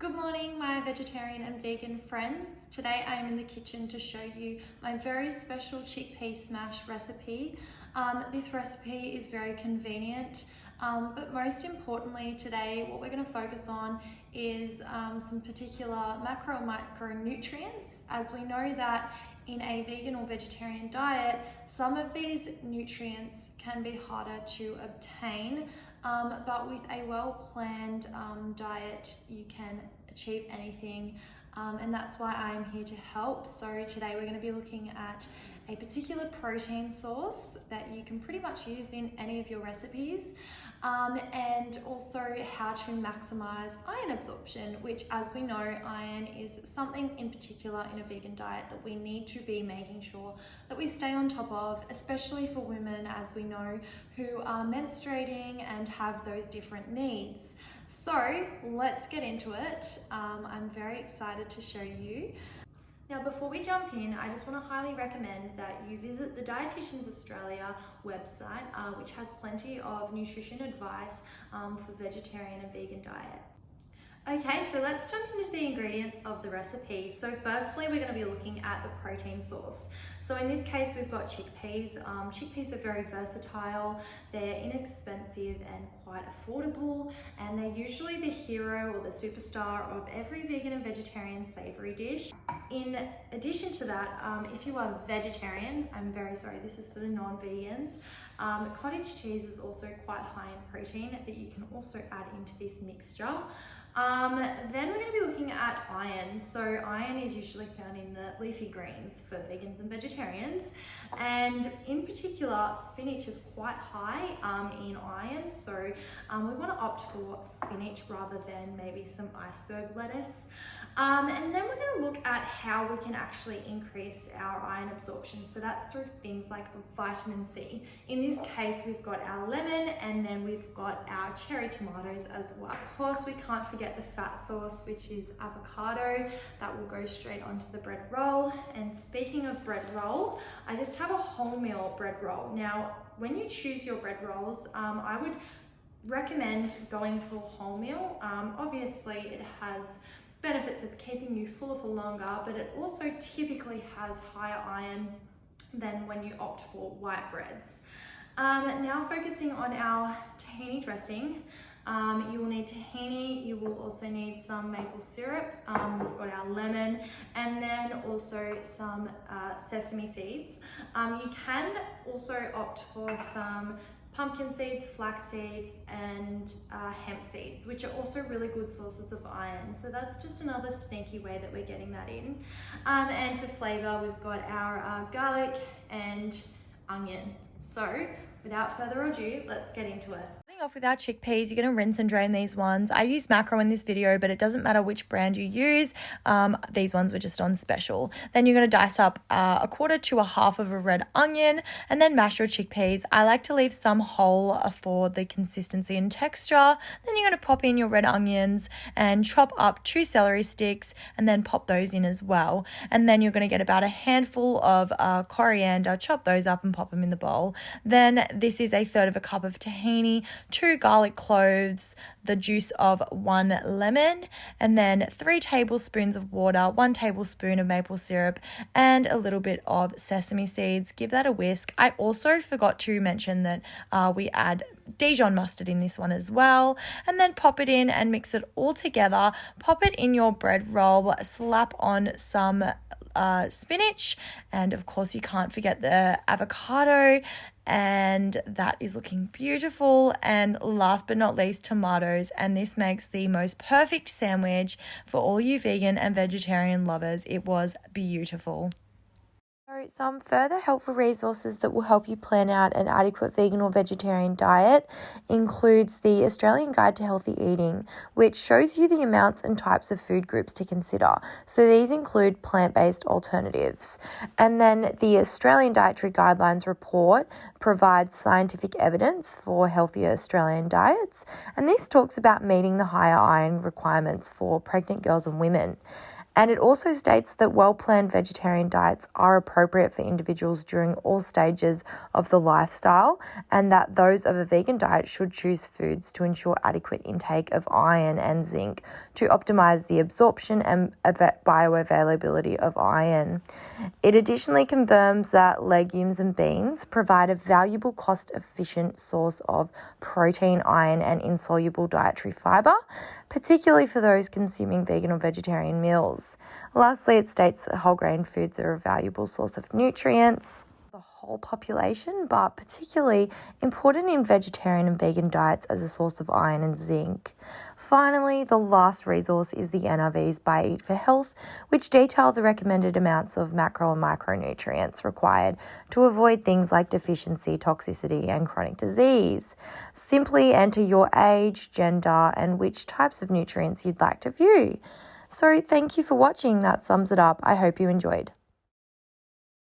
Good morning, my vegetarian and vegan friends. Today I am in the kitchen to show you my very special chickpea smash recipe. This recipe is very convenient, but most importantly today what we're going to focus on is some particular macro and micronutrients, as we know that in a vegan or vegetarian diet, some of these nutrients can be harder to obtain, but with a well-planned diet, you can achieve anything, and that's why I'm here to help. So today we're going to be looking at a particular protein source that you can pretty much use in any of your recipes, and also how to maximize iron absorption, which, as we know, iron is something in particular in a vegan diet that we need to be making sure that we stay on top of, especially for women, as we know, who are menstruating and have those different needs. So let's get into it. I'm very excited to show you. Now, before we jump in, I just want to highly recommend that you visit the Dietitians Australia website, which has plenty of nutrition advice for vegetarian and vegan diet. Okay, so let's jump into the ingredients of the recipe. So firstly, we're going to be looking at the protein source. So in this case, we've got chickpeas. Chickpeas are very versatile, they're inexpensive and quite affordable, and they're usually the hero or the superstar of every vegan and vegetarian savory dish. In addition to that, if you are vegetarian, I'm very sorry, this is for the non-vegans, cottage cheese is also quite high in protein that you can also add into this mixture. Then we're going to be looking at iron. So iron is usually found in the leafy greens for vegans and vegetarians, and in particular spinach is quite high in iron, so we want to opt for spinach rather than maybe some iceberg lettuce. And then we're going to look at how we can actually increase our iron absorption. So that's through things like vitamin C. In this case, we've got our lemon, and then we've got our cherry tomatoes as well. Of course, we can't forget the fat source, which is avocado. That will go straight onto the bread roll. And speaking of bread roll, I just have a wholemeal bread roll. Now, when you choose your bread rolls, I would recommend going for wholemeal. Obviously, it has benefits of keeping you fuller for longer, but it also typically has higher iron than when you opt for white breads. Now focusing on our tahini dressing, you will need tahini, you will also need some maple syrup, we've got our lemon, and then also some sesame seeds. You can also opt for some pumpkin seeds, flax seeds, and hemp seeds, which are also really good sources of iron. So that's just another sneaky way that we're getting that in. And for flavor, we've got our garlic and onion. So without further ado, let's get into it. Off with our chickpeas, you're going to rinse and drain these ones. I use macro in this video, but it doesn't matter which brand you use. These ones were just on special. Then you're going to dice up a quarter to a half of a red onion, and then mash your chickpeas. I like to leave some whole for the consistency and texture. Then you're going to pop in your red onions and chop up 2 celery sticks, and then pop those in as well. And then you're going to get about a handful of coriander, chop those up and pop them in the bowl. Then this is 1/3 cup of tahini, 2 garlic cloves, the juice of 1 lemon, and then 3 tablespoons of water, 1 tablespoon of maple syrup, and a little bit of sesame seeds. Give that a whisk. I also forgot to mention that we add Dijon mustard in this one as well, and then pop it in and mix it all together. Pop it in your bread roll, slap on some spinach, and of course you can't forget the avocado, and that is looking beautiful. And last but not least, tomatoes, and this makes the most perfect sandwich for all you vegan and vegetarian lovers. It was beautiful. So some further helpful resources that will help you plan out an adequate vegan or vegetarian diet includes the Australian Guide to Healthy Eating, which shows you the amounts and types of food groups to consider. So these include plant-based alternatives. And then the Australian Dietary Guidelines report provides scientific evidence for healthier Australian diets, and this talks about meeting the higher iron requirements for pregnant girls and women. And it also states that well-planned vegetarian diets are appropriate for individuals during all stages of the lifestyle, and that those of a vegan diet should choose foods to ensure adequate intake of iron and zinc to optimize the absorption and bioavailability of iron. It additionally confirms that legumes and beans provide a valuable, cost-efficient source of protein, iron, and insoluble dietary fiber, particularly for those consuming vegan or vegetarian meals. Lastly, it states that whole grain foods are a valuable source of nutrients for the whole population, but particularly important in vegetarian and vegan diets as a source of iron and zinc. Finally, the last resource is the NRVs by Eat for Health, which detail the recommended amounts of macro and micronutrients required to avoid things like deficiency, toxicity, and chronic disease. Simply enter your age, gender, and which types of nutrients you'd like to view. So thank you for watching. That sums it up. I hope you enjoyed.